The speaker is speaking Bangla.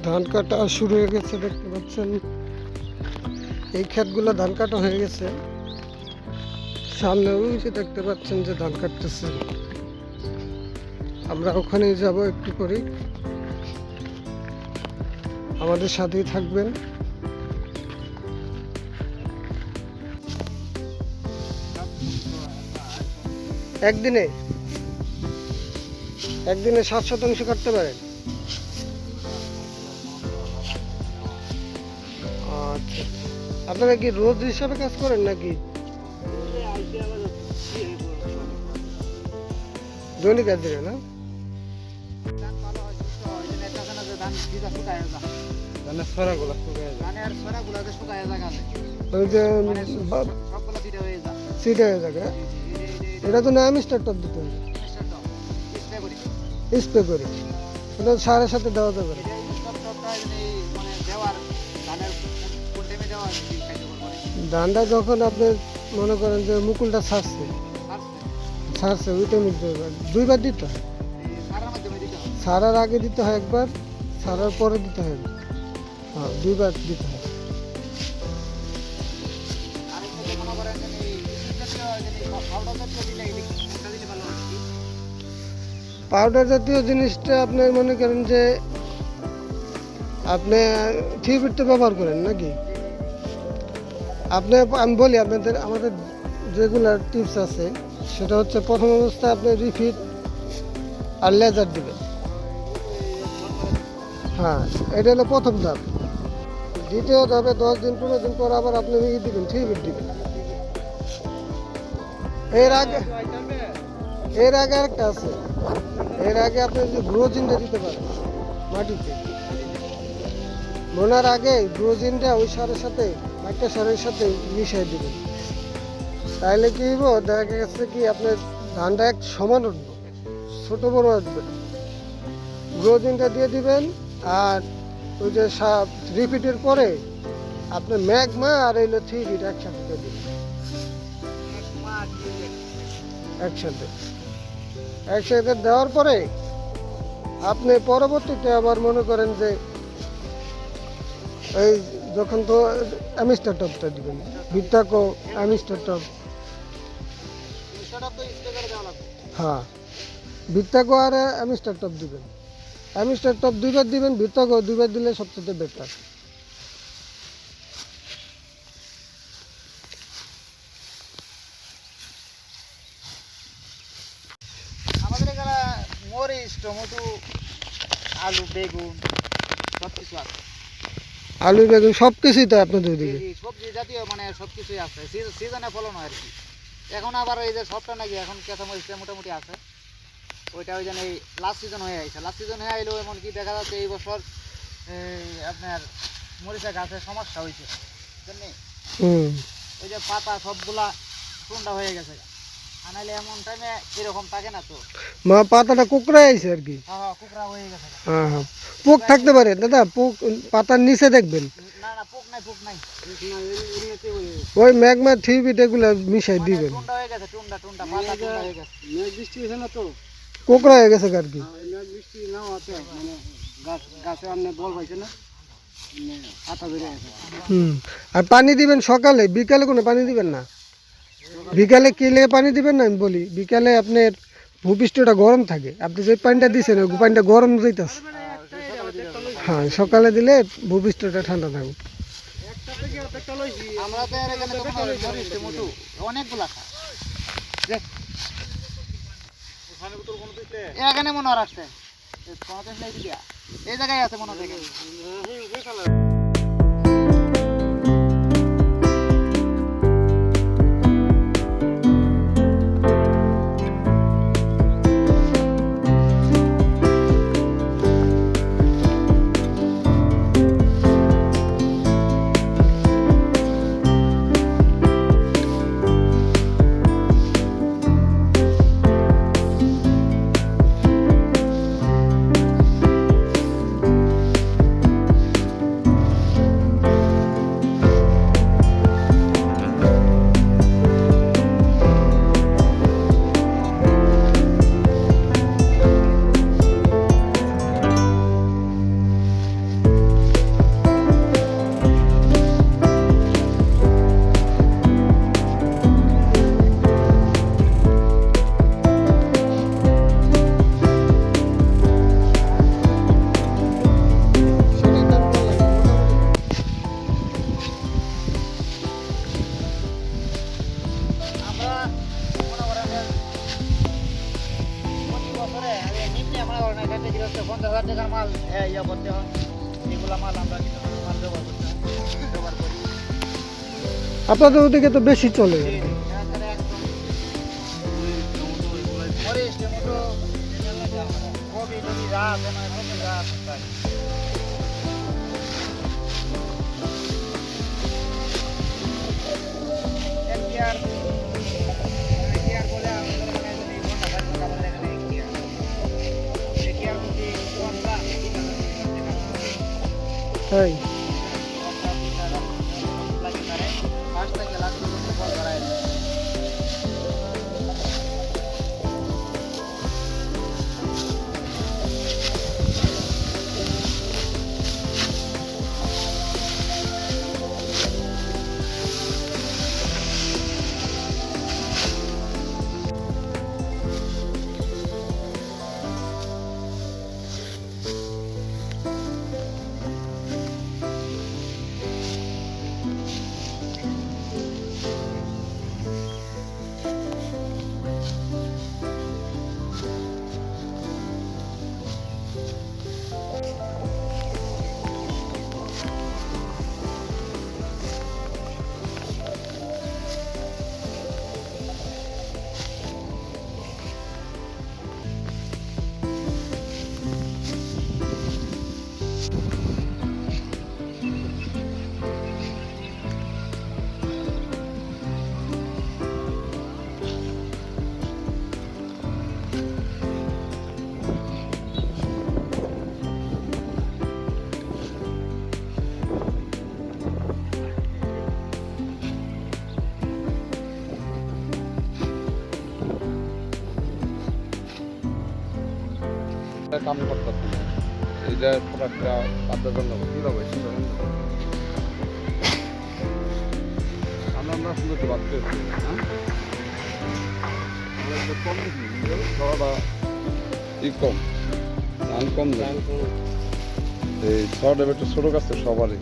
ধান কাটা শুরু হয়ে গেছে, দেখতে পাচ্ছেন এই ক্ষেতগুলো ধান কাটা হয়ে গেছে। সামনে ওই যে দেখতে পাচ্ছেন যে ধান কাটতেছে, আমরা ওখানেই যাব একটু করে, আমাদের সাথেই থাকবেন। একদিনে 7 শতাংশ কাটতে পারেন। আচ্ছা, আপনারা কি রোজ হিসাবে কাজ করেন নাকি দৈনিক হাজিরা? না, ওই যে সিটা হয়ে থাকে, এটা তো নাম স্টার্টপ দিতে হবে, স্প্রে করে ওটা সারের সাথে দেওয়া যাবে না। ধানটা যখন আপনি মনে করেন যে মুকুলটা ছাড়ছে ওই টাইমে দুইবার দিতে হয়। ছাড়ার আগে দিতে হয় একবার, ছাড়ার পরে দিতে হয়, হ্যাঁ দুইবার দিতে হয়। পাউডার জাতীয় জিনিসটা আপনার মনে করেন যে আপনি থিওপিট তো ব্যবহার করেন নাকি? আপনি, আমি বলি আপনাদের, আমাদের রেগুলার টিপস আছে, সেটা হচ্ছে প্রথম অবস্থায় আপনি রিফিট আর লেজার দিবেন। হ্যাঁ, এটা হলো প্রথম ধাপ। দ্বিতীয় ধাপে 10 দিন 15 দিন পর আবার আপনি দিবেন, থিওপিট দিবেন। এর আগে আরেকটা আছে, এর আগে আপনি যদি গ্রোজিনটা দিতে পারেন মাটিতে, বোনার আগে গ্রোজিনটা ওই সারের সাথে, একটা সারের সাথে মিশিয়ে দিবেন। তাইলে কি হইব, দেখা গেছে কি আপনার ধানটা এক সমান উঠবে, ছোট বড় আসবে। গ্রোজিনটা দিয়ে দিবেন, আর ওই যে রিপিটের পরে আপনি ম্যাগমা আর এলো থিওপিট একসাথে দিয়ে দিবেন, একসাথে দেওয়ার পরে আপনি পরবর্তীতে আবার মনে করেন যে এই যখন তো অ্যামিস্টার টপটা দিবেন, ভিত্তাকো অ্যামিস্টার টপ, হ্যাঁ ভিত্তাকো আর অ্যামিস্টার টপ দিবেন। অ্যামিস্টার টপ 2বার দিবেন, ভিত্তাকো 2বার দিলে সবচেয়ে বেটার। আমাদের এখানে মরিচ, টমেটো, আলু, বেগুন সবকিছু আছে। আলু বেগুন সব কিছুই তো আপনাদের দিকে সবজি জাতীয় মানে সবকিছুই আছে, সিজনে ফলন হয় আর কি। এখন আবার এই যে সবটা নাকি এখন কেঁচা মরিচটা মোটামুটি আছে, ওইটা ওই জন্য এই লাস্ট সিজন হয়ে আসছে। লাস্ট সিজন হয়ে আইলেও এমনকি দেখা যাচ্ছে এই বছর আপনার মরিচা গাছের সমস্যা হয়েছে, বুঝলেন? ওই যে পাতা সবগুলা টুন্ডা হয়ে গেছে, আনাইলে এমন টাইমে এরকম থাকে না তো, মা পাতাটা কোকড়ায় আইছে আর কি। হ্যাঁ কুকড়া হয়ে গেছে। হ্যাঁ হ্যাঁ, পোক থাকতে পারে দাদা, পোক পাতার নিচে দেখবেন। না না, পোক নাই। ওই ম্যাগমা থিওপিট এগুলো মিশাই দিবেন। টুন্ডা হয়ে গেছে, টুন্ডা পাতা টুন্ডা হয়ে গেছে। মেঘ বৃষ্টি হয়েছে না তো, কোকড়া হয়ে গেছে আর কি। মেঘ বৃষ্টি নাও আছে, মানে গাছে আপনি বল পাইছে না, পাতা বেরিয়ে গেছে। আর পানি দিবেন সকালে, বিকালে কোনো পানি দিবেন না। বিকালে কি লেগে পানি দিবেন না আমি বলি, বিকালে আপনার ভূপৃষ্ঠটা গরম থাকে, আপনি যে পানিটা দিচ্ছেন ওই পানিটা গরম যাইতেছে। হ্যাঁ, সকালে দিলে ভূপৃষ্ঠটা ঠান্ডা থাকবে। আমরা তো এখানে অনেকগুলা এখানে মনে হয় আসছে, এই জায়গায় আছে মনে হয়। 10,000 টাকার মাল ইয়া করতে হয়, এগুলা মাল আমরা কিছু মাল ব্যবহার করতে হয়, ব্যবহার করি। আপনাদের ওদিকে তো বেশি চলে এখানে একদম মরিচ, টমেটো, কবি টবি যা আছে না, কবি যা আছে তাই। এক কেয়ার বলে আমাদের এখানে যদি ঘন্টা বাড়ি ঘন্টা আমাদের এখানে এক কেয়ার। এক কেয়ার প্রতি 10 লাখ, 30,000 টাকা। তাই 10 লাখ, 30,000 লাগে তারে 5 থেকে লাখ পর্যন্ত ফল ধরায় দেয়। কাম করতেছি না এইটা প্রোডাক্টটা তাদের জন্য কীভাবে আমরা সুন্দর তো বাড়তে হ্যাঁ আমরা একটু কম ছড়াটা কম ধান কম দেয় এই ছড়াটা একটু ছোটো কাছে সবারই